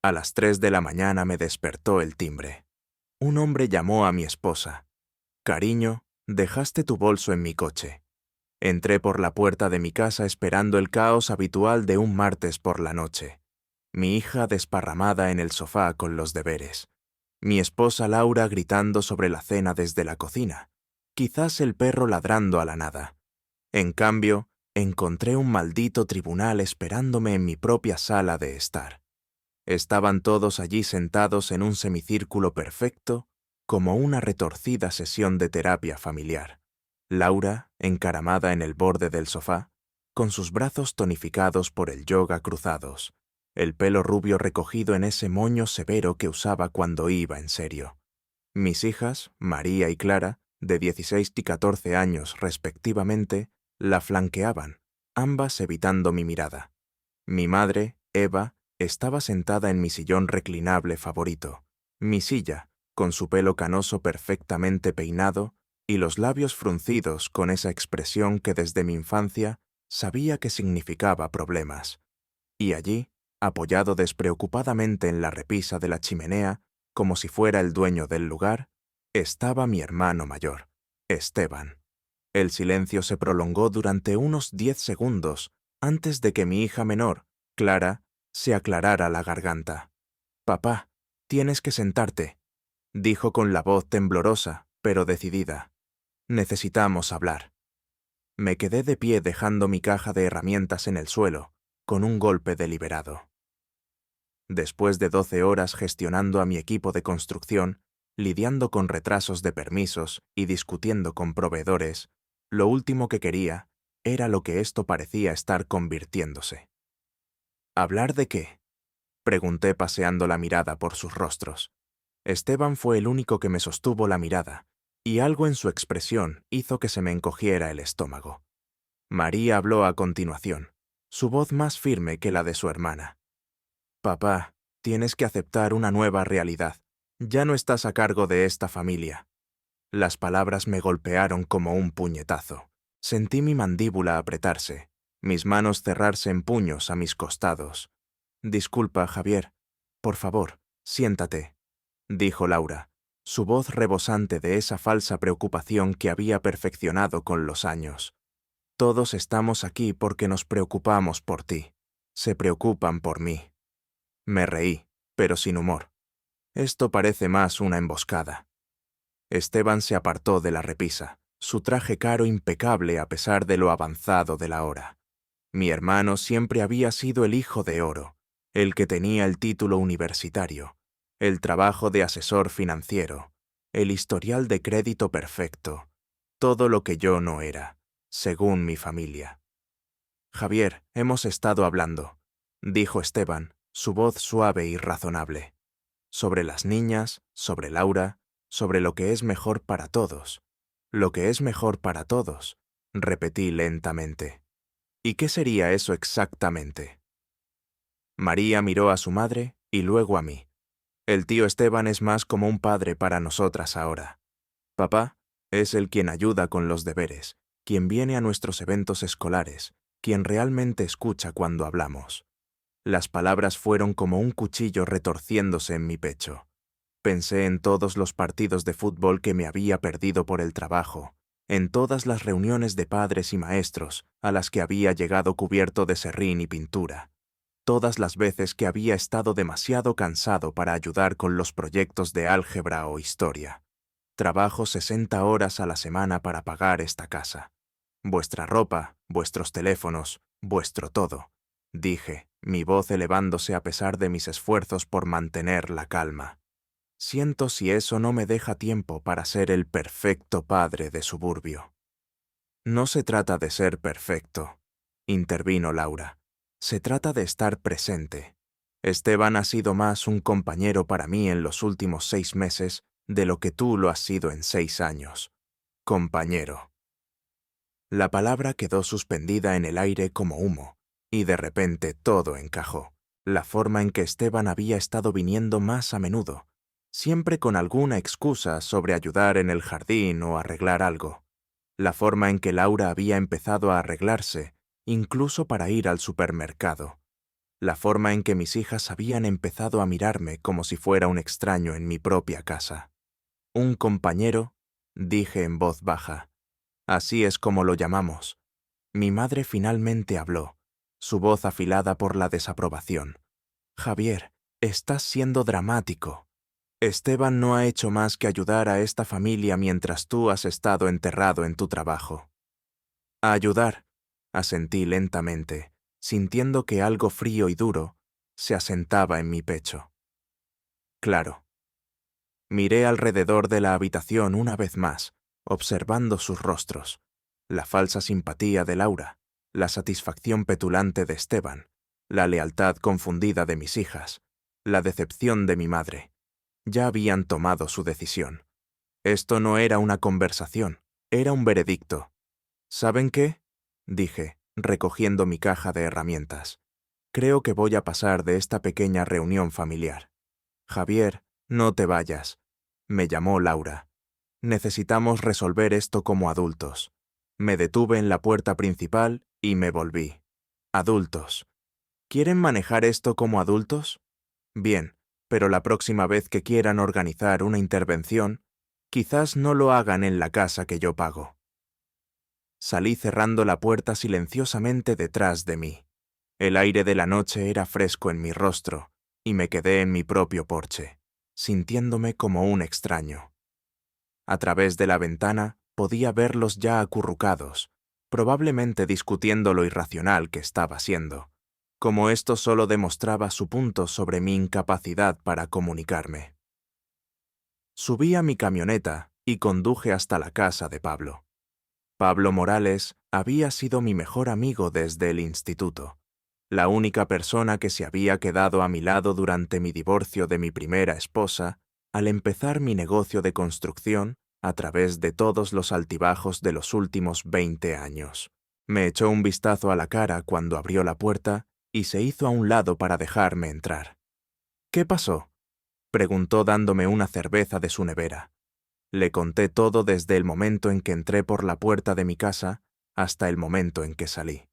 A las 3 de la mañana me despertó el timbre. Un hombre llamó a mi esposa. «Cariño, dejaste tu bolso en mi coche». Entré por la puerta de mi casa esperando el caos habitual de un martes por la noche. Mi hija desparramada en el sofá con los deberes. Mi esposa Laura gritando sobre la cena desde la cocina. Quizás el perro ladrando a la nada. En cambio, encontré un maldito tribunal esperándome en mi propia sala de estar. Estaban todos allí sentados en un semicírculo perfecto, como una retorcida sesión de terapia familiar. Laura, encaramada en el borde del sofá, con sus brazos tonificados por el yoga cruzados, el pelo rubio recogido en ese moño severo que usaba cuando iba en serio. Mis hijas, María y Clara, de 16 y 14 años respectivamente, la flanqueaban, ambas evitando mi mirada. Mi madre, Eva, estaba sentada en mi sillón reclinable favorito, mi silla, con su pelo canoso perfectamente peinado y los labios fruncidos con esa expresión que desde mi infancia sabía que significaba problemas. Y allí, apoyado despreocupadamente en la repisa de la chimenea, como si fuera el dueño del lugar, estaba mi hermano mayor, Esteban. El silencio se prolongó durante unos 10 segundos antes de que mi hija menor, Clara, se aclarara la garganta. «Papá, tienes que sentarte», dijo con la voz temblorosa, pero decidida. «Necesitamos hablar». Me quedé de pie dejando mi caja de herramientas en el suelo, con un golpe deliberado. Después de 12 horas gestionando a mi equipo de construcción, lidiando con retrasos de permisos y discutiendo con proveedores, lo último que quería era lo que esto parecía estar convirtiéndose. ¿Hablar de qué?, pregunté paseando la mirada por sus rostros. Esteban fue el único que me sostuvo la mirada, y algo en su expresión hizo que se me encogiera el estómago. María habló a continuación, su voz más firme que la de su hermana. «Papá, tienes que aceptar una nueva realidad. Ya no estás a cargo de esta familia». Las palabras me golpearon como un puñetazo. Sentí mi mandíbula apretarse, mis manos cerrarse en puños a mis costados. «Disculpa, Javier. Por favor, siéntate», dijo Laura, su voz rebosante de esa falsa preocupación que había perfeccionado con los años. «Todos estamos aquí porque nos preocupamos por ti. Se preocupan por mí». Me reí, pero sin humor. Esto parece más una emboscada. Esteban se apartó de la repisa, su traje caro impecable a pesar de lo avanzado de la hora. Mi hermano siempre había sido el hijo de oro, el que tenía el título universitario, el trabajo de asesor financiero, el historial de crédito perfecto, todo lo que yo no era, según mi familia. «Javier, hemos estado hablando», dijo Esteban, su voz suave y razonable. «Sobre las niñas, sobre Laura, sobre lo que es mejor para todos. Lo que es mejor para todos», repetí lentamente. «¿Y qué sería eso exactamente?» María miró a su madre y luego a mí. «El tío Esteban es más como un padre para nosotras ahora. Papá es el quien ayuda con los deberes, quien viene a nuestros eventos escolares, quien realmente escucha cuando hablamos». Las palabras fueron como un cuchillo retorciéndose en mi pecho. Pensé en todos los partidos de fútbol que me había perdido por el trabajo, en todas las reuniones de padres y maestros a las que había llegado cubierto de serrín y pintura, todas las veces que había estado demasiado cansado para ayudar con los proyectos de álgebra o historia. Trabajo 60 horas a la semana para pagar esta casa. Vuestra ropa, vuestros teléfonos, vuestro todo, dije, mi voz elevándose a pesar de mis esfuerzos por mantener la calma. Siento si eso no me deja tiempo para ser el perfecto padre de suburbio. «No se trata de ser perfecto», intervino Laura. «Se trata de estar presente. Esteban ha sido más un compañero para mí en los últimos 6 meses de lo que tú lo has sido en 6 años. Compañero». La palabra quedó suspendida en el aire como humo, y de repente todo encajó. La forma en que Esteban había estado viniendo más a menudo, siempre con alguna excusa sobre ayudar en el jardín o arreglar algo. La forma en que Laura había empezado a arreglarse, incluso para ir al supermercado. la forma en que mis hijas habían empezado a mirarme como si fuera un extraño en mi propia casa. Un compañero, dije en voz baja. Así es como lo llamamos. Mi madre finalmente habló, su voz afilada por la desaprobación. Javier, estás siendo dramático. Esteban no ha hecho más que ayudar a esta familia mientras tú has estado enterrado en tu trabajo. A ayudar, asentí lentamente, sintiendo que algo frío y duro se asentaba en mi pecho. Claro. Miré alrededor de la habitación una vez más, observando sus rostros, la falsa simpatía de Laura, la satisfacción petulante de Esteban, la lealtad confundida de mis hijas, la decepción de mi madre. Ya habían tomado su decisión. Esto no era una conversación, era un veredicto. ¿Saben qué? Dije, recogiendo mi caja de herramientas. Creo que voy a pasar de esta pequeña reunión familiar. Javier, no te vayas. Me llamó Laura. Necesitamos resolver esto como adultos. Me detuve en la puerta principal y me volví. Adultos. ¿Quieren manejar esto como adultos? Bien, pero la próxima vez que quieran organizar una intervención, quizás no lo hagan en la casa que yo pago. Salí cerrando la puerta silenciosamente detrás de mí. El aire de la noche era fresco en mi rostro, y me quedé en mi propio porche, sintiéndome como un extraño. A través de la ventana podía verlos ya acurrucados, probablemente discutiendo lo irracional que estaba siendo, como esto solo demostraba su punto sobre mi incapacidad para comunicarme. Subí a mi camioneta y conduje hasta la casa de Pablo. Pablo Morales había sido mi mejor amigo desde el instituto, la única persona que se había quedado a mi lado durante mi divorcio de mi primera esposa, al empezar mi negocio de construcción a través de todos los altibajos de los últimos 20 años. Me echó un vistazo a la cara cuando abrió la puerta y se hizo a un lado para dejarme entrar. ¿Qué pasó?, preguntó dándome una cerveza de su nevera. Le conté todo desde el momento en que entré por la puerta de mi casa hasta el momento en que salí.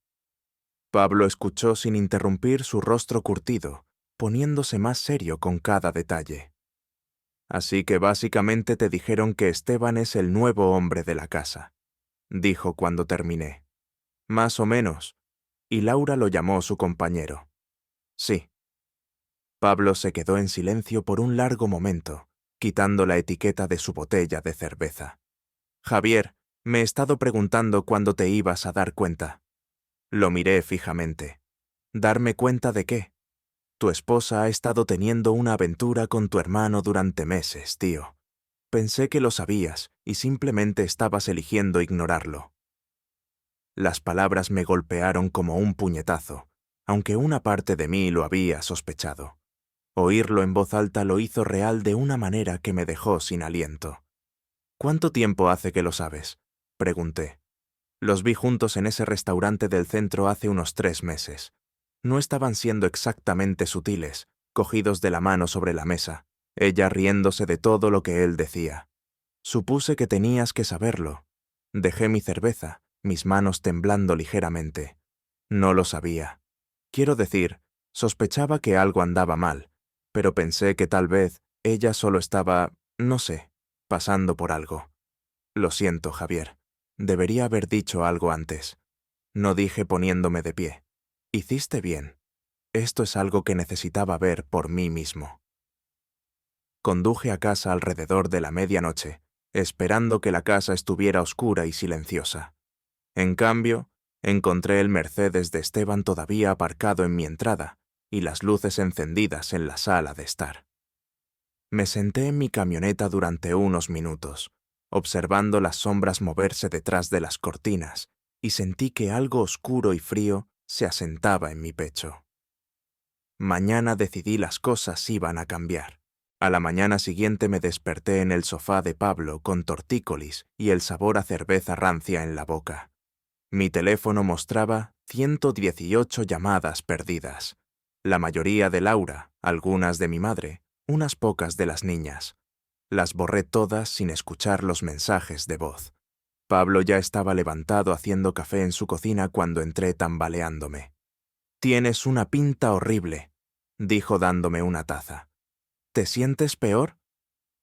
Pablo escuchó sin interrumpir, su rostro curtido, poniéndose más serio con cada detalle. Así que básicamente te dijeron que Esteban es el nuevo hombre de la casa, dijo cuando terminé. Más o menos. Y Laura lo llamó su compañero. Sí. Pablo se quedó en silencio por un largo momento, quitando la etiqueta de su botella de cerveza. Javier, me he estado preguntando cuándo te ibas a dar cuenta. Lo miré fijamente. ¿Darme cuenta de qué? Tu esposa ha estado teniendo una aventura con tu hermano durante meses, tío. Pensé que lo sabías y simplemente estabas eligiendo ignorarlo. Las palabras me golpearon como un puñetazo, aunque una parte de mí lo había sospechado. Oírlo en voz alta lo hizo real de una manera que me dejó sin aliento. ¿Cuánto tiempo hace que lo sabes?, pregunté. Los vi juntos en ese restaurante del centro hace unos 3 meses. No estaban siendo exactamente sutiles, cogidos de la mano sobre la mesa, ella riéndose de todo lo que él decía. Supuse que tenías que saberlo. Dejé mi cerveza, mis manos temblando ligeramente. No lo sabía. Quiero decir, sospechaba que algo andaba mal, pero pensé que tal vez ella solo estaba, no sé, pasando por algo. Lo siento, Javier. Debería haber dicho algo antes. No dije poniéndome de pie. Hiciste bien. Esto es algo que necesitaba ver por mí mismo. Conduje a casa alrededor de la medianoche, esperando que la casa estuviera oscura y silenciosa. En cambio, encontré el Mercedes de Esteban todavía aparcado en mi entrada y las luces encendidas en la sala de estar. Me senté en mi camioneta durante unos minutos, observando las sombras moverse detrás de las cortinas, y sentí que algo oscuro y frío se asentaba en mi pecho. Mañana decidí las cosas iban a cambiar. A la mañana siguiente me desperté en el sofá de Pablo con tortícolis y el sabor a cerveza rancia en la boca. Mi teléfono mostraba 118 llamadas perdidas, la mayoría de Laura, algunas de mi madre, unas pocas de las niñas. Las borré todas sin escuchar los mensajes de voz. Pablo ya estaba levantado haciendo café en su cocina cuando entré tambaleándome. Tienes una pinta horrible, dijo dándome una taza. ¿Te sientes peor?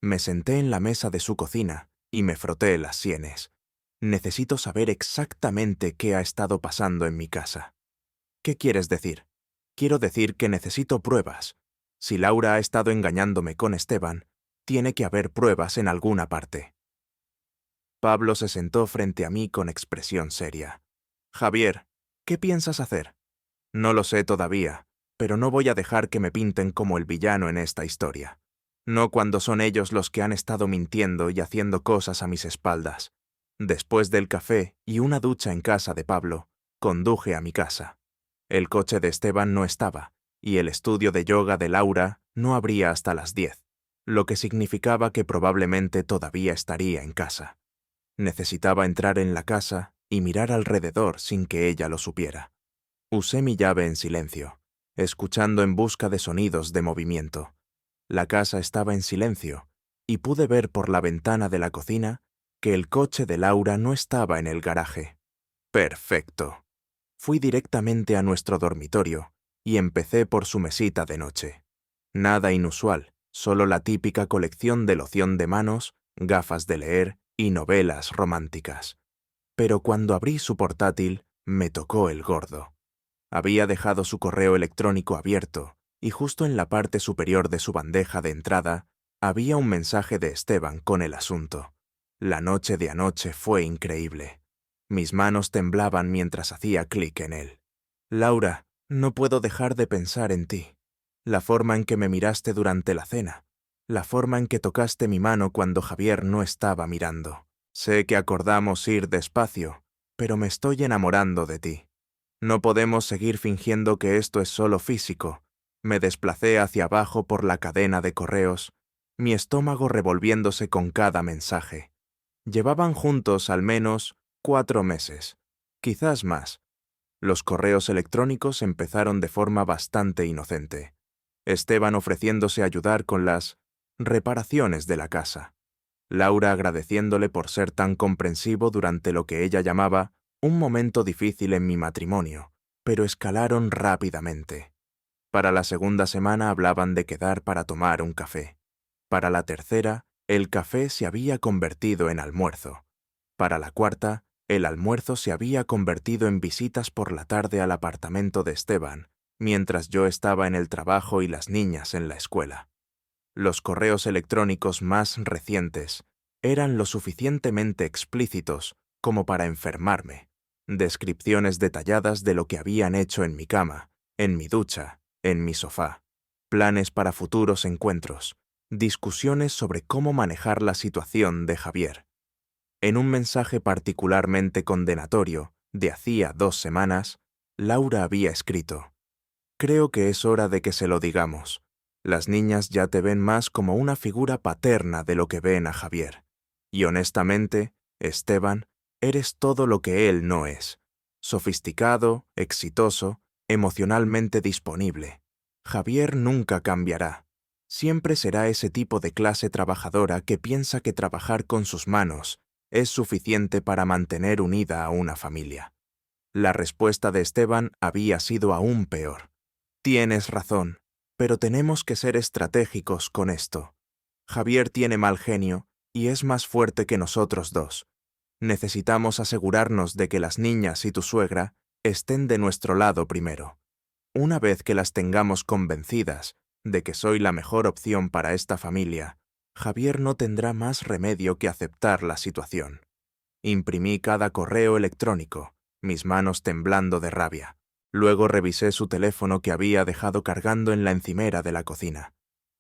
Me senté en la mesa de su cocina y me froté las sienes. Necesito saber exactamente qué ha estado pasando en mi casa. ¿Qué quieres decir? Quiero decir que necesito pruebas. Si Laura ha estado engañándome con Esteban, tiene que haber pruebas en alguna parte. Pablo se sentó frente a mí con expresión seria. Javier, ¿qué piensas hacer? No lo sé todavía, pero no voy a dejar que me pinten como el villano en esta historia. No cuando son ellos los que han estado mintiendo y haciendo cosas a mis espaldas. Después del café y una ducha en casa de Pablo, conduje a mi casa. El coche de Esteban no estaba, y el estudio de yoga de Laura no abría hasta las 10, lo que significaba que probablemente todavía estaría en casa. Necesitaba entrar en la casa y mirar alrededor sin que ella lo supiera. Usé mi llave en silencio, escuchando en busca de sonidos de movimiento. La casa estaba en silencio, y pude ver por la ventana de la cocina que el coche de Laura no estaba en el garaje. Perfecto. Fui directamente a nuestro dormitorio y empecé por su mesita de noche. Nada inusual, solo la típica colección de loción de manos, gafas de leer y novelas románticas. Pero cuando abrí su portátil, me tocó el gordo. Había dejado su correo electrónico abierto y justo en la parte superior de su bandeja de entrada había un mensaje de Esteban con el asunto. La noche de anoche fue increíble. Mis manos temblaban mientras hacía clic en él. Laura, no puedo dejar de pensar en ti. La forma en que me miraste durante la cena. La forma en que tocaste mi mano cuando Javier no estaba mirando. Sé que acordamos ir despacio, pero me estoy enamorando de ti. No podemos seguir fingiendo que esto es solo físico. Me desplacé hacia abajo por la cadena de correos, mi estómago revolviéndose con cada mensaje. Llevaban juntos al menos 4 meses, quizás más. Los correos electrónicos empezaron de forma bastante inocente. Esteban ofreciéndose a ayudar con las reparaciones de la casa. Laura agradeciéndole por ser tan comprensivo durante lo que ella llamaba un momento difícil en mi matrimonio, pero escalaron rápidamente. Para la segunda semana hablaban de quedar para tomar un café. Para la tercera, el café se había convertido en almuerzo. Para la cuarta, el almuerzo se había convertido en visitas por la tarde al apartamento de Esteban, mientras yo estaba en el trabajo y las niñas en la escuela. Los correos electrónicos más recientes eran lo suficientemente explícitos como para enfermarme. Descripciones detalladas de lo que habían hecho en mi cama, en mi ducha, en mi sofá. Planes para futuros encuentros. Discusiones sobre cómo manejar la situación de Javier. En un mensaje particularmente condenatorio, de hacía 2 semanas, Laura había escrito: «Creo que es hora de que se lo digamos. Las niñas ya te ven más como una figura paterna de lo que ven a Javier. Y honestamente, Esteban, eres todo lo que él no es. Sofisticado, exitoso, emocionalmente disponible. Javier nunca cambiará. Siempre será ese tipo de clase trabajadora que piensa que trabajar con sus manos es suficiente para mantener unida a una familia». La respuesta de Esteban había sido aún peor. «Tienes razón, pero tenemos que ser estratégicos con esto. Javier tiene mal genio y es más fuerte que nosotros dos. Necesitamos asegurarnos de que las niñas y tu suegra estén de nuestro lado primero. Una vez que las tengamos convencidas de que soy la mejor opción para esta familia, Javier no tendrá más remedio que aceptar la situación». Imprimí cada correo electrónico, mis manos temblando de rabia. Luego revisé su teléfono que había dejado cargando en la encimera de la cocina.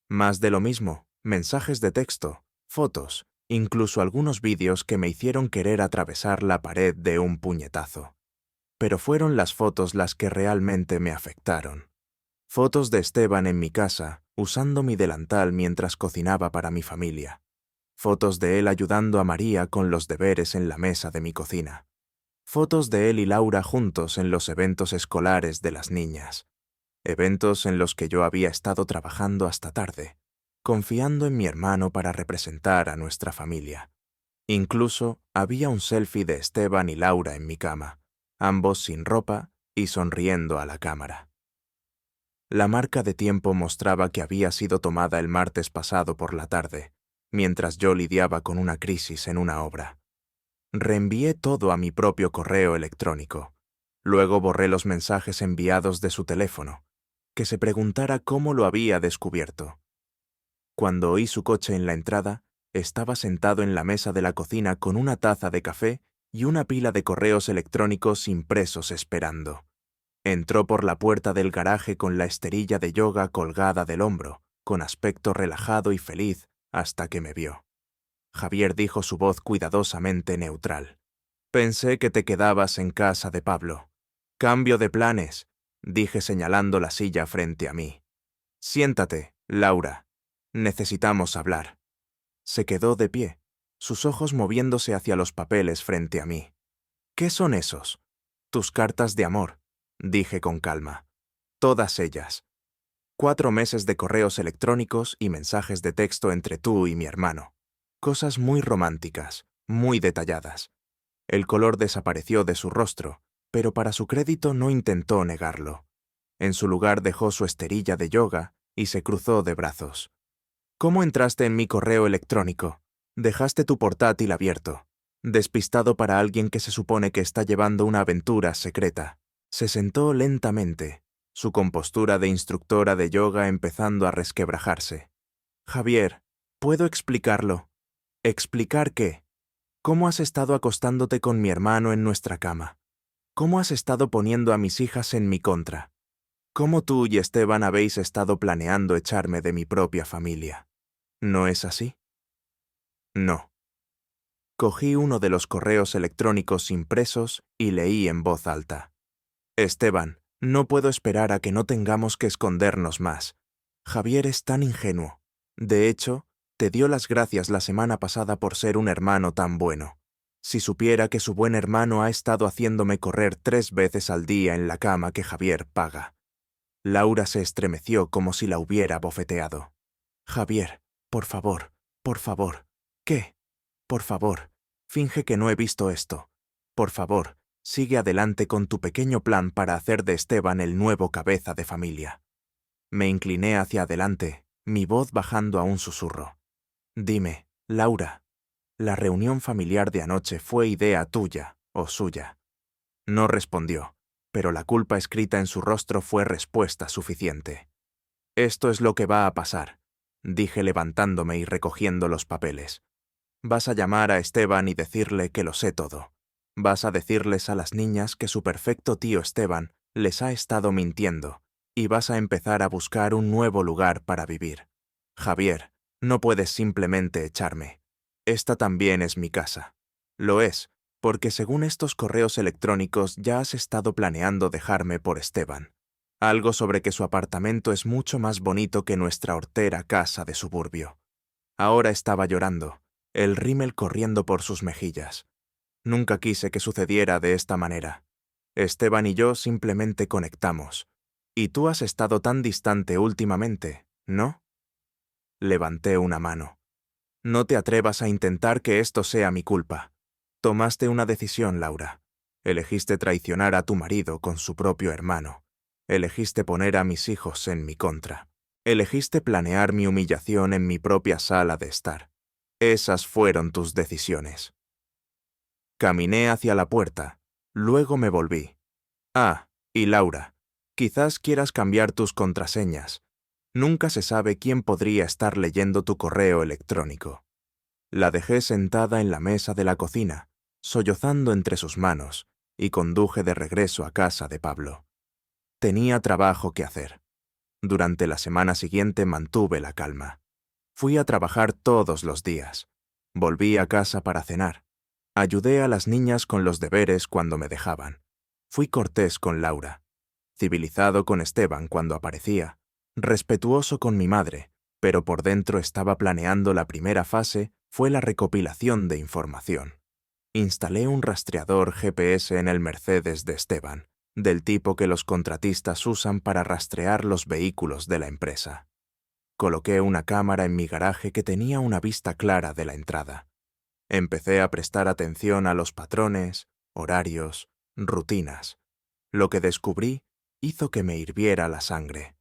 Más de lo mismo, mensajes de texto, fotos, incluso algunos vídeos que me hicieron querer atravesar la pared de un puñetazo. Pero fueron las fotos las que realmente me afectaron. Fotos de Esteban en mi casa, usando mi delantal mientras cocinaba para mi familia. Fotos de él ayudando a María con los deberes en la mesa de mi cocina. Fotos de él y Laura juntos en los eventos escolares de las niñas. Eventos en los que yo había estado trabajando hasta tarde, confiando en mi hermano para representar a nuestra familia. Incluso había un selfie de Esteban y Laura en mi cama, ambos sin ropa y sonriendo a la cámara. La marca de tiempo mostraba que había sido tomada el martes pasado por la tarde, mientras yo lidiaba con una crisis en una obra. Reenvié todo a mi propio correo electrónico. Luego borré los mensajes enviados de su teléfono, que se preguntara cómo lo había descubierto. Cuando oí su coche en la entrada, estaba sentado en la mesa de la cocina con una taza de café y una pila de correos electrónicos impresos esperando. Entró por la puerta del garaje con la esterilla de yoga colgada del hombro, con aspecto relajado y feliz, hasta que me vio. Javier dijo su voz cuidadosamente neutral. «Pensé que te quedabas en casa de Pablo». «Cambio de planes», dije señalando la silla frente a mí. «Siéntate, Laura. Necesitamos hablar». Se quedó de pie, sus ojos moviéndose hacia los papeles frente a mí. «¿Qué son esos?» «Tus cartas de amor», dije con calma. «Todas ellas. 4 meses de correos electrónicos y mensajes de texto entre tú y mi hermano. Cosas muy románticas, muy detalladas». El color desapareció de su rostro, pero para su crédito no intentó negarlo. En su lugar dejó su esterilla de yoga y se cruzó de brazos. «¿Cómo entraste en mi correo electrónico? Dejaste tu portátil abierto. Despistado para alguien que se supone que está llevando una aventura secreta». Se sentó lentamente, su compostura de instructora de yoga empezando a resquebrajarse. «Javier, ¿puedo explicarlo?» «¿Explicar qué?» «¿Cómo has estado acostándote con mi hermano en nuestra cama? ¿Cómo has estado poniendo a mis hijas en mi contra? ¿Cómo tú y Esteban habéis estado planeando echarme de mi propia familia? ¿No es así?» «No». Cogí uno de los correos electrónicos impresos y leí en voz alta. «Esteban, no puedo esperar a que no tengamos que escondernos más. Javier es tan ingenuo. De hecho, te dio las gracias la semana pasada por ser un hermano tan bueno. Si supiera que su buen hermano ha estado haciéndome correr 3 veces al día en la cama que Javier paga». Laura se estremeció como si la hubiera bofeteado. «Javier, por favor, por favor». «¿Qué?» «Por favor, finge que no he visto esto. Por favor, sigue adelante con tu pequeño plan para hacer de Esteban el nuevo cabeza de familia». Me incliné hacia adelante, mi voz bajando a un susurro. «Dime, Laura, ¿la reunión familiar de anoche fue idea tuya o suya?» No respondió, pero la culpa escrita en su rostro fue respuesta suficiente. «Esto es lo que va a pasar», dije levantándome y recogiendo los papeles. «Vas a llamar a Esteban y decirle que lo sé todo. Vas a decirles a las niñas que su perfecto tío Esteban les ha estado mintiendo y vas a empezar a buscar un nuevo lugar para vivir. Javier, no puedes simplemente echarme. Esta también es mi casa. Lo es, porque según estos correos electrónicos ya has estado planeando dejarme por Esteban. Algo sobre que su apartamento es mucho más bonito que nuestra hortera casa de suburbio». Ahora estaba llorando, el rímel corriendo por sus mejillas. Nunca quise que sucediera de esta manera. Esteban y yo simplemente conectamos. Y tú has estado tan distante últimamente, ¿no? Levanté una mano. «No te atrevas a intentar que esto sea mi culpa. Tomaste una decisión, Laura. Elegiste traicionar a tu marido con su propio hermano. Elegiste poner a mis hijos en mi contra. Elegiste planear mi humillación en mi propia sala de estar. Esas fueron tus decisiones». Caminé hacia la puerta, luego me volví. «Ah, y Laura, quizás quieras cambiar tus contraseñas. Nunca se sabe quién podría estar leyendo tu correo electrónico». La dejé sentada en la mesa de la cocina, sollozando entre sus manos, y conduje de regreso a casa de Pablo. Tenía trabajo que hacer. Durante la semana siguiente mantuve la calma. Fui a trabajar todos los días. Volví a casa para cenar. Ayudé a las niñas con los deberes cuando me dejaban. Fui cortés con Laura. Civilizado con Esteban cuando aparecía. Respetuoso con mi madre, pero por dentro estaba planeando la primera fase, fue la recopilación de información. Instalé un rastreador GPS en el Mercedes de Esteban, del tipo que los contratistas usan para rastrear los vehículos de la empresa. Coloqué una cámara en mi garaje que tenía una vista clara de la entrada. Empecé a prestar atención a los patrones, horarios, rutinas. Lo que descubrí hizo que me hirviera la sangre.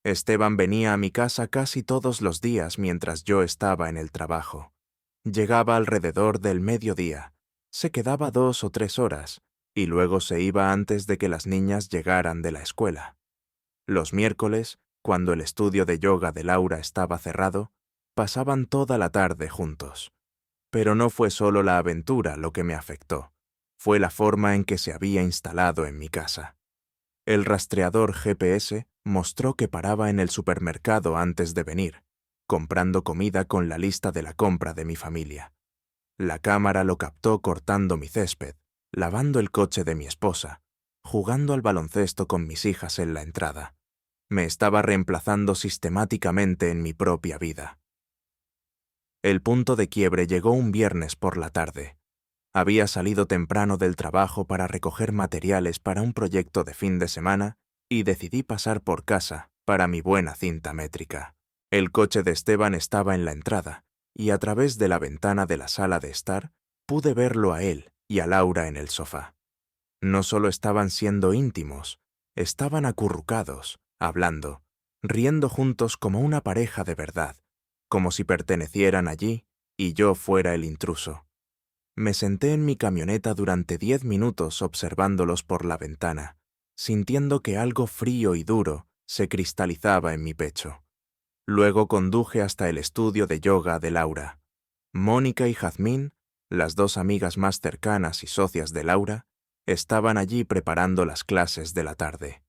Esteban venía a mi casa casi todos los días mientras yo estaba en el trabajo. Llegaba alrededor del mediodía, se quedaba 2 o 3 horas, y luego se iba antes de que las niñas llegaran de la escuela. Los miércoles, cuando el estudio de yoga de Laura estaba cerrado, pasaban toda la tarde juntos. Pero no fue solo la aventura lo que me afectó, fue la forma en que se había instalado en mi casa. El rastreador GPS mostró que paraba en el supermercado antes de venir, comprando comida con la lista de la compra de mi familia. La cámara lo captó cortando mi césped, lavando el coche de mi esposa, jugando al baloncesto con mis hijas en la entrada. Me estaba reemplazando sistemáticamente en mi propia vida. El punto de quiebre llegó un viernes por la tarde. Había salido temprano del trabajo para recoger materiales para un proyecto de fin de semana y decidí pasar por casa para mi buena cinta métrica. El coche de Esteban estaba en la entrada y a través de la ventana de la sala de estar pude verlo a él y a Laura en el sofá. No solo estaban siendo íntimos, estaban acurrucados, hablando, riendo juntos como una pareja de verdad, como si pertenecieran allí y yo fuera el intruso. Me senté en mi camioneta durante 10 minutos observándolos por la ventana, sintiendo que algo frío y duro se cristalizaba en mi pecho. Luego conduje hasta el estudio de yoga de Laura. Mónica y Jazmín, las 2 amigas más cercanas y socias de Laura, estaban allí preparando las clases de la tarde.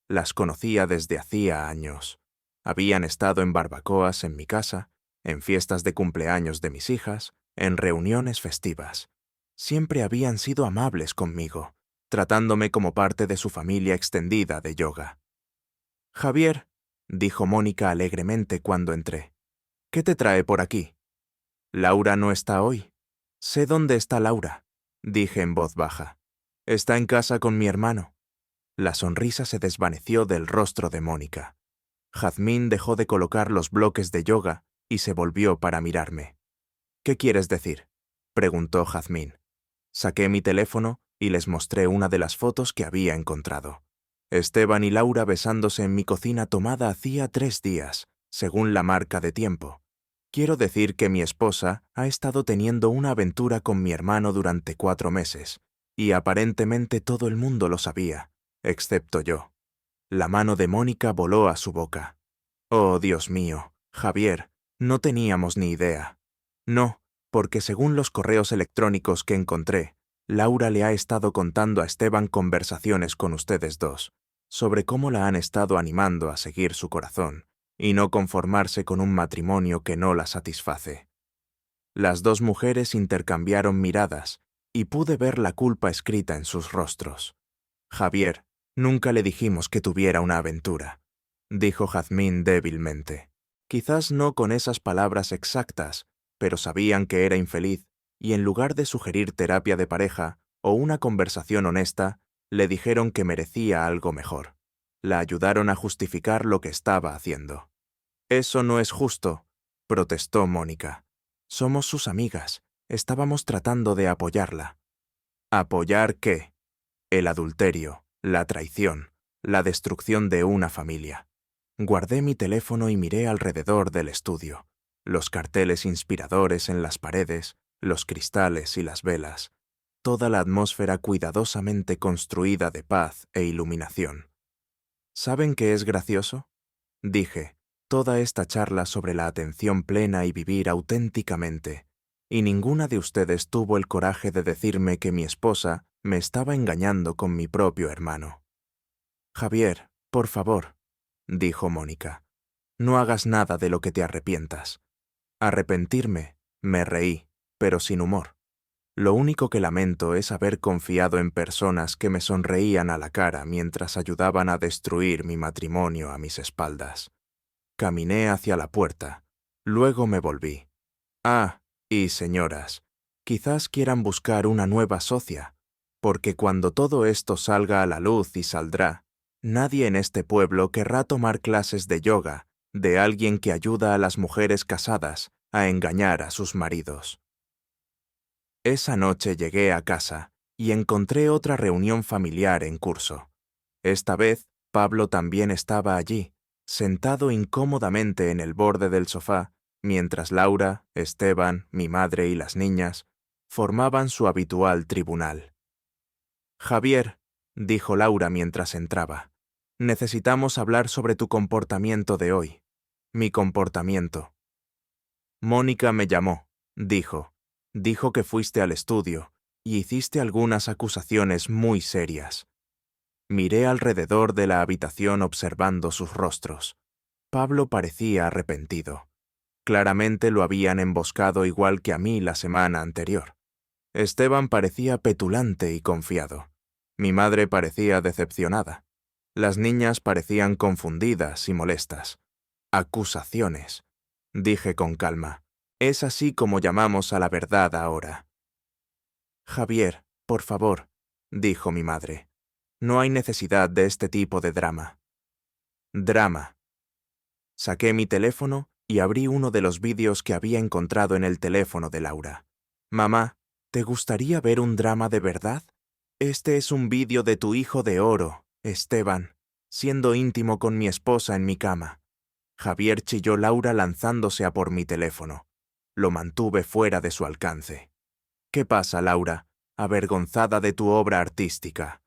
Las conocía desde hacía años. Habían estado en barbacoas en mi casa, en fiestas de cumpleaños de mis hijas, en reuniones festivas. Siempre habían sido amables conmigo, tratándome como parte de su familia extendida de yoga. «Javier», dijo Mónica alegremente cuando entré, «¿qué te trae por aquí?» «Laura no está hoy». «Sé dónde está Laura», dije en voz baja. «Está en casa con mi hermano». La sonrisa se desvaneció del rostro de Mónica. Jazmín dejó de colocar los bloques de yoga y se volvió para mirarme. «¿Qué quieres decir?», preguntó Jazmín. Saqué mi teléfono y les mostré una de las fotos que había encontrado. Esteban y Laura besándose en mi cocina tomada hacía 3 días, según la marca de tiempo. Quiero decir que mi esposa ha estado teniendo una aventura con mi hermano durante 4 meses, y aparentemente todo el mundo lo sabía, excepto yo. La mano de Mónica voló a su boca. «Oh, Dios mío, Javier, no teníamos ni idea». «No, porque según los correos electrónicos que encontré, Laura le ha estado contando a Esteban conversaciones con ustedes 2, sobre cómo la han estado animando a seguir su corazón y no conformarse con un matrimonio que no la satisface». Las 2 mujeres intercambiaron miradas y pude ver la culpa escrita en sus rostros. «Javier, nunca le dijimos que tuviera una aventura», dijo Jazmín débilmente. Quizás no con esas palabras exactas, pero sabían que era infeliz, y en lugar de sugerir terapia de pareja o una conversación honesta, le dijeron que merecía algo mejor. La ayudaron a justificar lo que estaba haciendo. «Eso no es justo», protestó Mónica. «Somos sus amigas. Estábamos tratando de apoyarla». ¿Apoyar qué? El adulterio, la traición, la destrucción de una familia. Guardé mi teléfono y miré alrededor del estudio. Los carteles inspiradores en las paredes, los cristales y las velas. Toda la atmósfera cuidadosamente construida de paz e iluminación. ¿Saben qué es gracioso?, dije, toda esta charla sobre la atención plena y vivir auténticamente, y ninguna de ustedes tuvo el coraje de decirme que mi esposa me estaba engañando con mi propio hermano. «Javier, por favor», dijo Mónica, «no hagas nada de lo que te arrepientas». Arrepentirme, me reí, pero sin humor. Lo único que lamento es haber confiado en personas que me sonreían a la cara mientras ayudaban a destruir mi matrimonio a mis espaldas. Caminé hacia la puerta. Luego me volví. «Ah, y señoras, quizás quieran buscar una nueva socia, porque cuando todo esto salga a la luz y saldrá, nadie en este pueblo querrá tomar clases de yoga de alguien que ayuda a las mujeres casadas a engañar a sus maridos». Esa noche llegué a casa y encontré otra reunión familiar en curso. Esta vez, Pablo también estaba allí, sentado incómodamente en el borde del sofá, mientras Laura, Esteban, mi madre y las niñas formaban su habitual tribunal. «Javier», dijo Laura mientras entraba, «necesitamos hablar sobre tu comportamiento de hoy». «Mi comportamiento». «Mónica me llamó», dijo. «Dijo que fuiste al estudio y hiciste algunas acusaciones muy serias». Miré alrededor de la habitación observando sus rostros. Pablo parecía arrepentido. Claramente lo habían emboscado igual que a mí la semana anterior. Esteban parecía petulante y confiado. Mi madre parecía decepcionada. Las niñas parecían confundidas y molestas. «Acusaciones», dije con calma. «Es así como llamamos a la verdad ahora». «Javier, por favor», dijo mi madre. «No hay necesidad de este tipo de drama». «Drama». Saqué mi teléfono y abrí uno de los vídeos que había encontrado en el teléfono de Laura. «Mamá, ¿te gustaría ver un drama de verdad? Este es un vídeo de tu hijo de oro, Esteban, siendo íntimo con mi esposa en mi cama». Javier, chilló Laura lanzándose a por mi teléfono. Lo mantuve fuera de su alcance. «¿Qué pasa, Laura? Avergonzada de tu obra artística».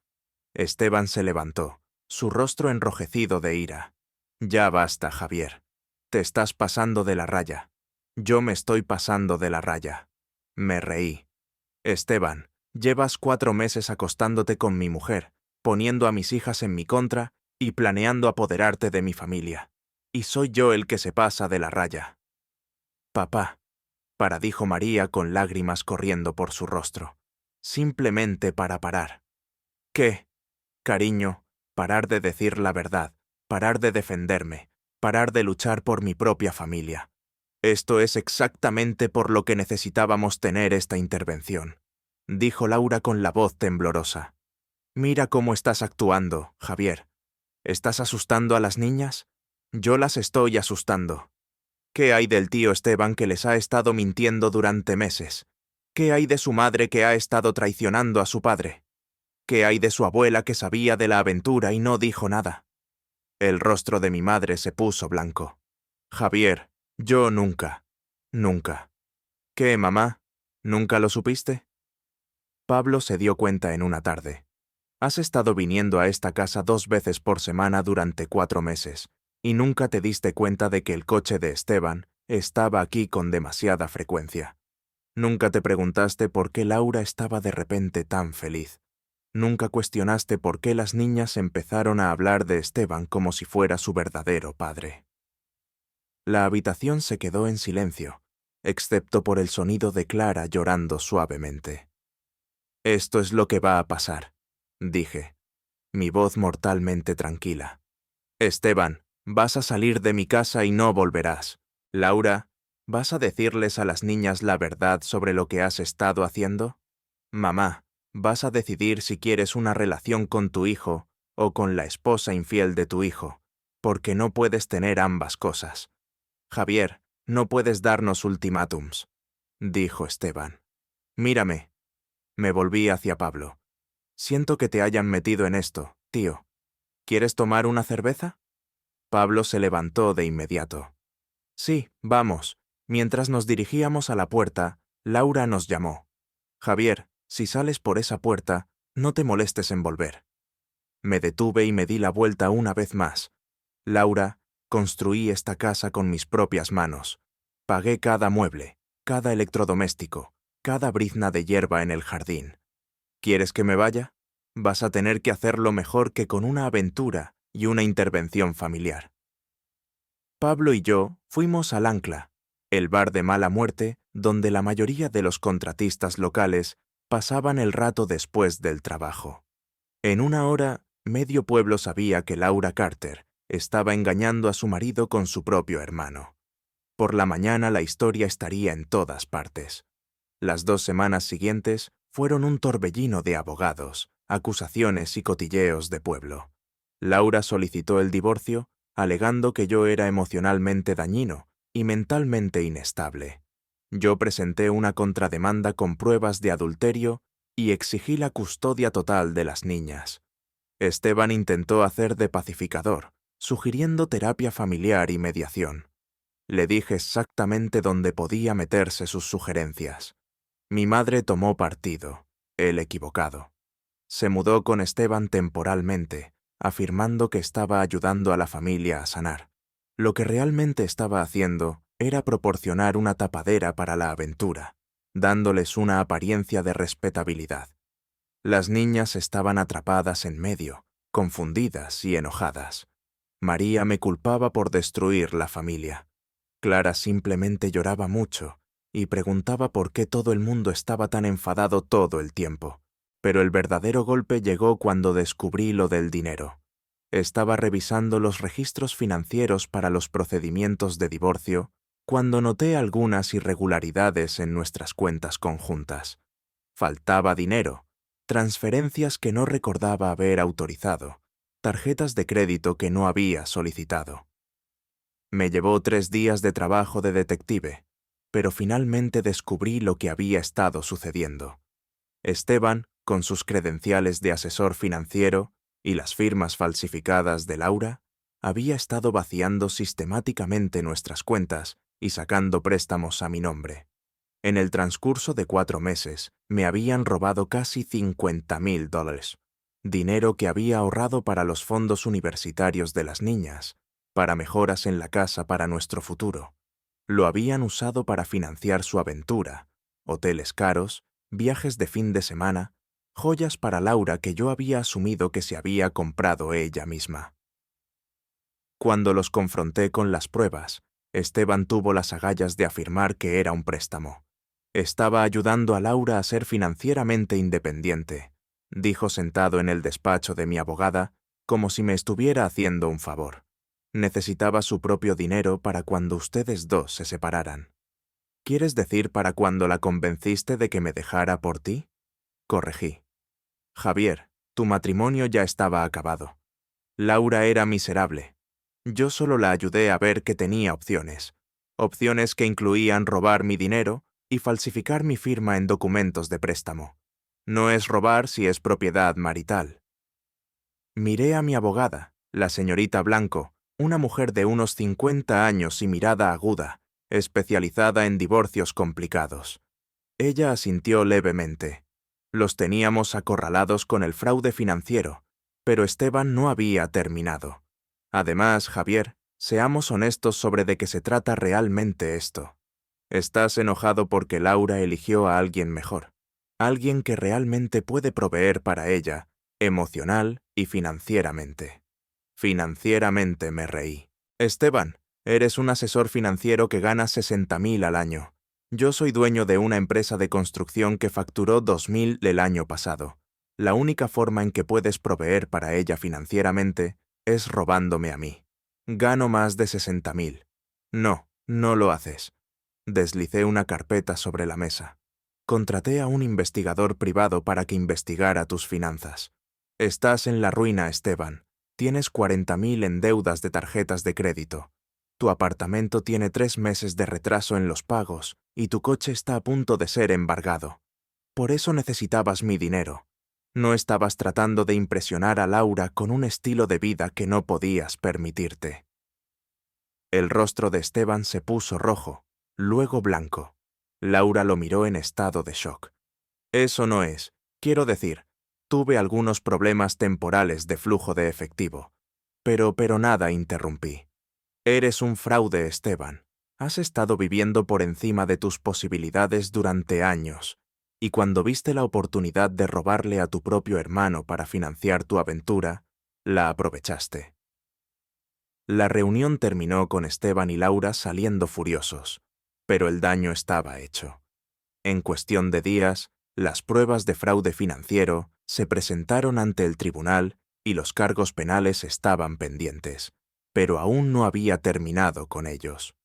Esteban se levantó, su rostro enrojecido de ira. «Ya basta, Javier. Te estás pasando de la raya. Yo me estoy pasando de la raya». Me reí. «Esteban, llevas 4 meses acostándote con mi mujer, poniendo a mis hijas en mi contra y planeando apoderarte de mi familia. Y soy yo el que se pasa de la raya». «Papá», dijo María con lágrimas corriendo por su rostro. «Simplemente para parar». «¿Qué?» «Cariño, parar de decir la verdad, parar de defenderme, parar de luchar por mi propia familia. Esto es exactamente por lo que necesitábamos tener esta intervención», dijo Laura con la voz temblorosa. «Mira cómo estás actuando, Javier. ¿Estás asustando a las niñas? Yo las estoy asustando. ¿Qué hay del tío Esteban que les ha estado mintiendo durante meses? ¿Qué hay de su madre que ha estado traicionando a su padre? ¿Qué hay de su abuela que sabía de la aventura y no dijo nada?» El rostro de mi madre se puso blanco. «Javier, yo nunca. ¿Qué, mamá? ¿Nunca lo supiste?» Pablo se dio cuenta en una tarde. «Has estado viniendo a esta casa 2 veces por semana durante 4 meses, y nunca te diste cuenta de que el coche de Esteban estaba aquí con demasiada frecuencia. Nunca te preguntaste por qué Laura estaba de repente tan feliz. Nunca cuestionaste por qué las niñas empezaron a hablar de Esteban como si fuera su verdadero padre». La habitación se quedó en silencio, excepto por el sonido de Clara llorando suavemente. «Esto es lo que va a pasar», dije, mi voz mortalmente tranquila. «Esteban, vas a salir de mi casa y no volverás. Laura, ¿vas a decirles a las niñas la verdad sobre lo que has estado haciendo? Mamá, ¿vas a decidir si quieres una relación con tu hijo o con la esposa infiel de tu hijo? Porque no puedes tener ambas cosas. Javier, no puedes darnos ultimátums», dijo Esteban. «Mírame». Me volví hacia Pablo. «Siento que te hayan metido en esto, tío. ¿Quieres tomar una cerveza?» Pablo se levantó de inmediato. «Sí, vamos». Mientras nos dirigíamos a la puerta, Laura nos llamó. «Javier, si sales por esa puerta, no te molestes en volver». Me detuve y me di la vuelta una vez más. «Laura, construí esta casa con mis propias manos. Pagué cada mueble, cada electrodoméstico, cada brizna de hierba en el jardín. ¿Quieres que me vaya? Vas a tener que hacerlo mejor que con una aventura y una intervención familiar». Pablo y yo fuimos al Ancla, el bar de mala muerte donde la mayoría de los contratistas locales pasaban el rato después del trabajo. En una hora, medio pueblo sabía que Laura Carter estaba engañando a su marido con su propio hermano. Por la mañana la historia estaría en todas partes. Las 2 semanas siguientes fueron un torbellino de abogados, acusaciones y cotilleos de pueblo. Laura solicitó el divorcio, alegando que yo era emocionalmente dañino y mentalmente inestable. Yo presenté una contrademanda con pruebas de adulterio y exigí la custodia total de las niñas. Esteban intentó hacer de pacificador, sugiriendo terapia familiar y mediación. Le dije exactamente dónde podía meterse sus sugerencias. Mi madre tomó partido, el equivocado. Se mudó con Esteban temporalmente, afirmando que estaba ayudando a la familia a sanar. Lo que realmente estaba haciendo era proporcionar una tapadera para la aventura, dándoles una apariencia de respetabilidad. Las niñas estaban atrapadas en medio, confundidas y enojadas. María me culpaba por destruir la familia. Clara simplemente lloraba mucho y preguntaba por qué todo el mundo estaba tan enfadado todo el tiempo. Pero el verdadero golpe llegó cuando descubrí lo del dinero. Estaba revisando los registros financieros para los procedimientos de divorcio cuando noté algunas irregularidades en nuestras cuentas conjuntas. Faltaba dinero, transferencias que no recordaba haber autorizado, tarjetas de crédito que no había solicitado. Me llevó 3 días de trabajo de detective, pero finalmente descubrí lo que había estado sucediendo. Esteban, con sus credenciales de asesor financiero y las firmas falsificadas de Laura, había estado vaciando sistemáticamente nuestras cuentas y sacando préstamos a mi nombre. En el transcurso de 4 meses, me habían robado casi $50,000, dinero que había ahorrado para los fondos universitarios de las niñas, para mejoras en la casa para nuestro futuro. Lo habían usado para financiar su aventura, hoteles caros, viajes de fin de semana, joyas para Laura que yo había asumido que se había comprado ella misma. Cuando los confronté con las pruebas, Esteban tuvo las agallas de afirmar que era un préstamo. Estaba ayudando a Laura a ser financieramente independiente, dijo sentado en el despacho de mi abogada, como si me estuviera haciendo un favor. Necesitaba su propio dinero para cuando ustedes dos se separaran. ¿Quieres decir para cuando la convenciste de que me dejara por ti? Corregí. Javier, tu matrimonio ya estaba acabado. Laura era miserable. Yo solo la ayudé a ver que tenía opciones. Opciones que incluían robar mi dinero y falsificar mi firma en documentos de préstamo. No es robar si es propiedad marital. Miré a mi abogada, la señorita Blanco, una mujer de unos 50 años y mirada aguda, especializada en divorcios complicados. Ella asintió levemente. Los teníamos acorralados con el fraude financiero, pero Esteban no había terminado. Además, Javier, seamos honestos sobre de qué se trata realmente esto. Estás enojado porque Laura eligió a alguien mejor, alguien que realmente puede proveer para ella, emocional y financieramente. Financieramente me reí. Esteban, eres un asesor financiero que gana 60,000 al año. Yo soy dueño de una empresa de construcción que facturó 2,000 el año pasado. La única forma en que puedes proveer para ella financieramente es robándome a mí. Gano más de 60,000. No, no lo haces. Deslicé una carpeta sobre la mesa. Contraté a un investigador privado para que investigara tus finanzas. Estás en la ruina, Esteban. Tienes 40,000 en deudas de tarjetas de crédito. Tu apartamento tiene 3 meses de retraso en los pagos y tu coche está a punto de ser embargado. Por eso necesitabas mi dinero. No estabas tratando de impresionar a Laura con un estilo de vida que no podías permitirte. El rostro de Esteban se puso rojo, luego blanco. Laura lo miró en estado de shock. Eso no es. Quiero decir, tuve algunos problemas temporales de flujo de efectivo. Pero nada interrumpí. Eres un fraude, Esteban. Has estado viviendo por encima de tus posibilidades durante años, y cuando viste la oportunidad de robarle a tu propio hermano para financiar tu aventura, la aprovechaste. La reunión terminó con Esteban y Laura saliendo furiosos, pero el daño estaba hecho. En cuestión de días, las pruebas de fraude financiero se presentaron ante el tribunal y los cargos penales estaban pendientes, pero aún no había terminado con ellos.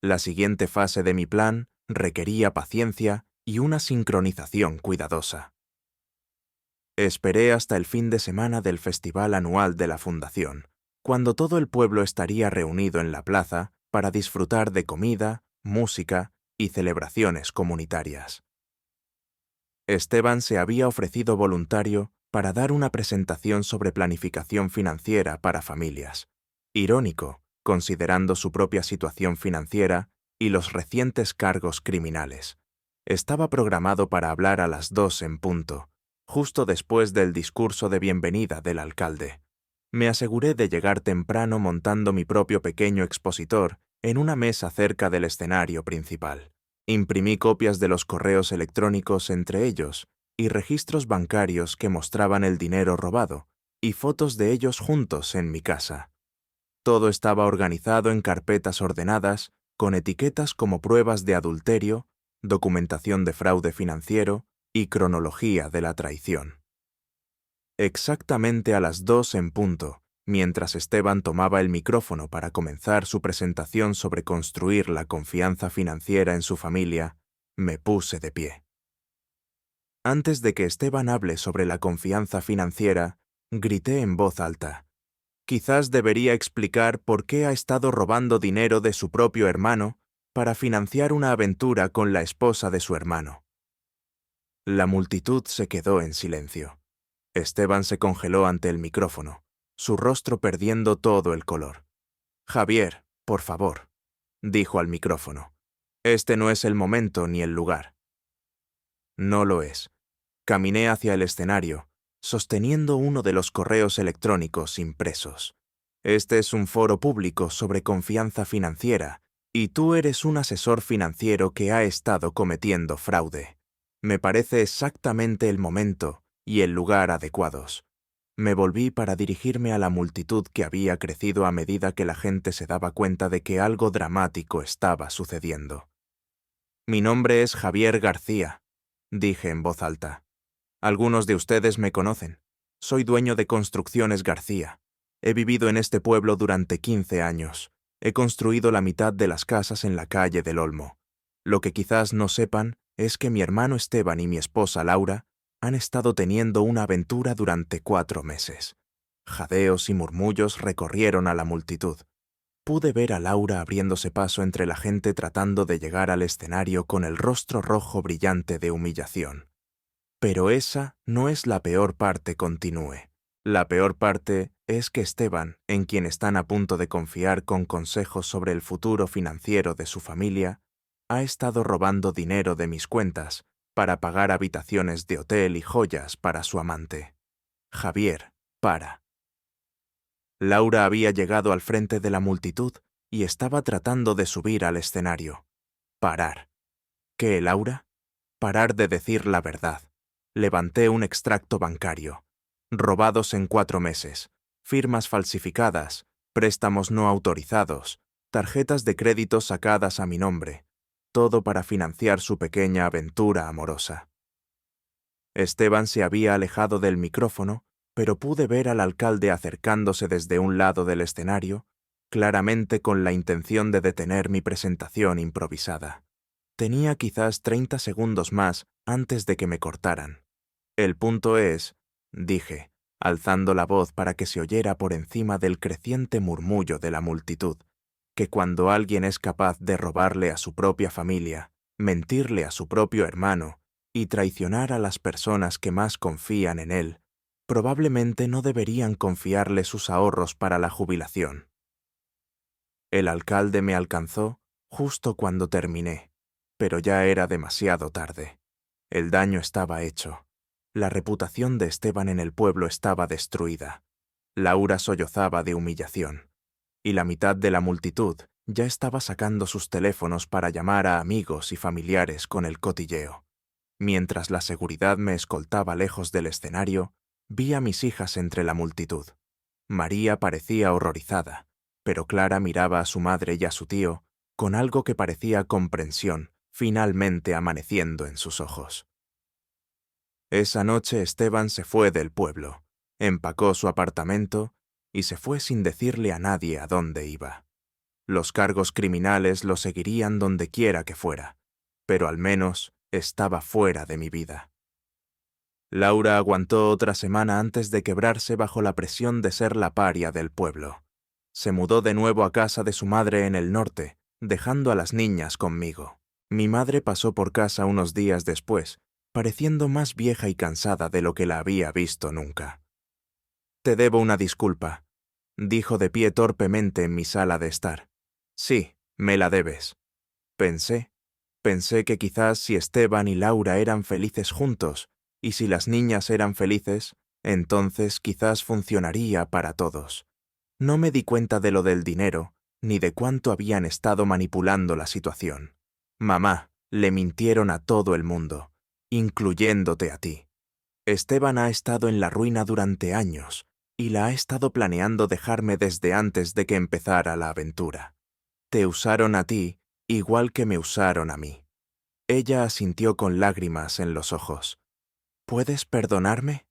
La siguiente fase de mi plan requería paciencia y una sincronización cuidadosa. Esperé hasta el fin de semana del festival anual de la Fundación, cuando todo el pueblo estaría reunido en la plaza para disfrutar de comida, música y celebraciones comunitarias. Esteban se había ofrecido voluntario para dar una presentación sobre planificación financiera para familias. Irónico, considerando su propia situación financiera y los recientes cargos criminales. Estaba programado para hablar a las 2 en punto, justo después del discurso de bienvenida del alcalde. Me aseguré de llegar temprano montando mi propio pequeño expositor en una mesa cerca del escenario principal. Imprimí copias de los correos electrónicos entre ellos y registros bancarios que mostraban el dinero robado y fotos de ellos juntos en mi casa. Todo estaba organizado en carpetas ordenadas, con etiquetas como pruebas de adulterio, documentación de fraude financiero y cronología de la traición. Exactamente a las 2 en punto, mientras Esteban tomaba el micrófono para comenzar su presentación sobre construir la confianza financiera en su familia, me puse de pie. Antes de que Esteban hable sobre la confianza financiera, grité en voz alta: quizás debería explicar por qué ha estado robando dinero de su propio hermano para financiar una aventura con la esposa de su hermano. La multitud se quedó en silencio. Esteban se congeló ante el micrófono, su rostro perdiendo todo el color. «Javier, por favor», dijo al micrófono. «Este no es el momento ni el lugar». No lo es. Caminé hacia el escenario, sosteniendo uno de los correos electrónicos impresos. Este es un foro público sobre confianza financiera, y tú eres un asesor financiero que ha estado cometiendo fraude. Me parece exactamente el momento y el lugar adecuados. Me volví para dirigirme a la multitud que había crecido a medida que la gente se daba cuenta de que algo dramático estaba sucediendo. «Mi nombre es Javier García», dije en voz alta. «Algunos de ustedes me conocen. Soy dueño de Construcciones García. He vivido en este pueblo durante 15 años. He construido la mitad de las casas en la calle del Olmo. Lo que quizás no sepan es que mi hermano Esteban y mi esposa Laura han estado teniendo una aventura durante 4 meses. Jadeos y murmullos recorrieron a la multitud. Pude ver a Laura abriéndose paso entre la gente tratando de llegar al escenario con el rostro rojo brillante de humillación. Pero esa no es la peor parte, continué. La peor parte es que Esteban, en quien están a punto de confiar con consejos sobre el futuro financiero de su familia, ha estado robando dinero de mis cuentas para pagar habitaciones de hotel y joyas para su amante. Javier, para. Laura había llegado al frente de la multitud y estaba tratando de subir al escenario. Parar. ¿Qué, Laura? Parar de decir la verdad. Levanté un extracto bancario. Robados en 4 meses. Firmas falsificadas. Préstamos no autorizados. Tarjetas de crédito sacadas a mi nombre. Todo para financiar su pequeña aventura amorosa. Esteban se había alejado del micrófono, pero pude ver al alcalde acercándose desde un lado del escenario, claramente con la intención de detener mi presentación improvisada. Tenía quizás 30 segundos más antes de que me cortaran. «El punto es», dije, alzando la voz para que se oyera por encima del creciente murmullo de la multitud, que cuando alguien es capaz de robarle a su propia familia, mentirle a su propio hermano y traicionar a las personas que más confían en él, probablemente no deberían confiarle sus ahorros para la jubilación. El alcalde me alcanzó justo cuando terminé, pero ya era demasiado tarde. El daño estaba hecho. La reputación de Esteban en el pueblo estaba destruida. Laura sollozaba de humillación, y la mitad de la multitud ya estaba sacando sus teléfonos para llamar a amigos y familiares con el cotilleo. Mientras la seguridad me escoltaba lejos del escenario, vi a mis hijas entre la multitud. María parecía horrorizada, pero Clara miraba a su madre y a su tío con algo que parecía comprensión, finalmente amaneciendo en sus ojos. Esa noche Esteban se fue del pueblo, empacó su apartamento y se fue sin decirle a nadie a dónde iba. Los cargos criminales lo seguirían donde quiera que fuera, pero al menos estaba fuera de mi vida. Laura aguantó otra semana antes de quebrarse bajo la presión de ser la paria del pueblo. Se mudó de nuevo a casa de su madre en el norte, dejando a las niñas conmigo. Mi madre pasó por casa unos días después pareciendo más vieja y cansada de lo que la había visto nunca. «Te debo una disculpa», dijo de pie torpemente en mi sala de estar. «Sí, me la debes». Pensé que quizás si Esteban y Laura eran felices juntos, y si las niñas eran felices, entonces quizás funcionaría para todos. No me di cuenta de lo del dinero, ni de cuánto habían estado manipulando la situación. Mamá, le mintieron a todo el mundo, incluyéndote a ti. Esteban ha estado en la ruina durante años, y la ha estado planeando dejarme desde antes de que empezara la aventura. Te usaron a ti, igual que me usaron a mí. Ella asintió con lágrimas en los ojos. ¿Puedes perdonarme?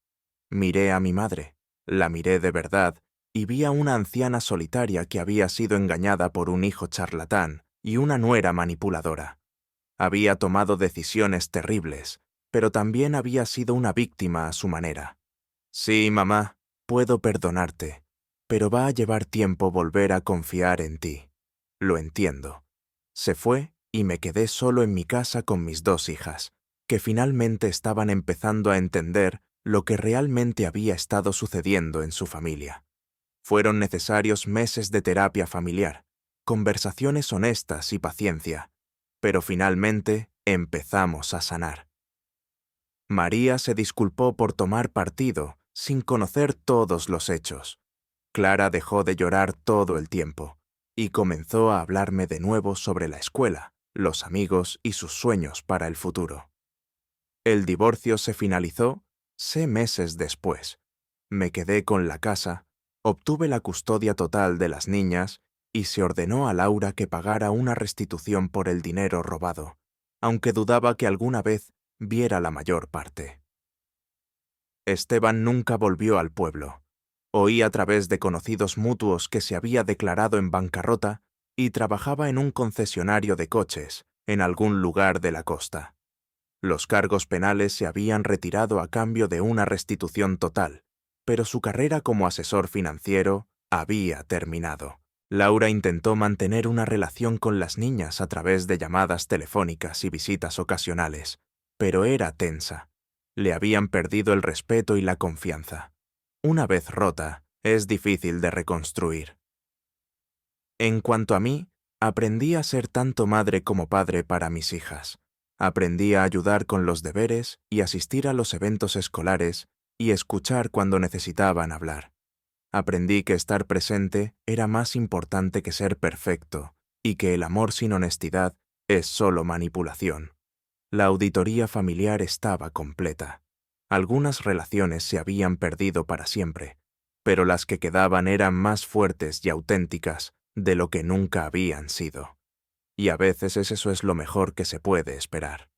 Miré a mi madre, la miré de verdad, y vi a una anciana solitaria que había sido engañada por un hijo charlatán y una nuera manipuladora. Había tomado decisiones terribles, pero también había sido una víctima a su manera. Sí, mamá, puedo perdonarte, pero va a llevar tiempo volver a confiar en ti. Lo entiendo. Se fue y me quedé solo en mi casa con mis 2 hijas, que finalmente estaban empezando a entender lo que realmente había estado sucediendo en su familia. Fueron necesarios meses de terapia familiar, conversaciones honestas y paciencia, pero finalmente empezamos a sanar. María se disculpó por tomar partido sin conocer todos los hechos. Clara dejó de llorar todo el tiempo y comenzó a hablarme de nuevo sobre la escuela, los amigos y sus sueños para el futuro. El divorcio se finalizó 6 meses después. Me quedé con la casa, obtuve la custodia total de las niñas y se ordenó a Laura que pagara una restitución por el dinero robado, aunque dudaba que alguna vez viera la mayor parte. Esteban nunca volvió al pueblo. Oí a través de conocidos mutuos que se había declarado en bancarrota y trabajaba en un concesionario de coches en algún lugar de la costa. Los cargos penales se habían retirado a cambio de una restitución total, pero su carrera como asesor financiero había terminado. Laura intentó mantener una relación con las niñas a través de llamadas telefónicas y visitas ocasionales, pero era tensa. Le habían perdido el respeto y la confianza. Una vez rota, es difícil de reconstruir. En cuanto a mí, aprendí a ser tanto madre como padre para mis hijas. Aprendí a ayudar con los deberes y asistir a los eventos escolares y escuchar cuando necesitaban hablar. Aprendí que estar presente era más importante que ser perfecto y que el amor sin honestidad es solo manipulación. La auditoría familiar estaba completa. Algunas relaciones se habían perdido para siempre, pero las que quedaban eran más fuertes y auténticas de lo que nunca habían sido. Y a veces eso es lo mejor que se puede esperar.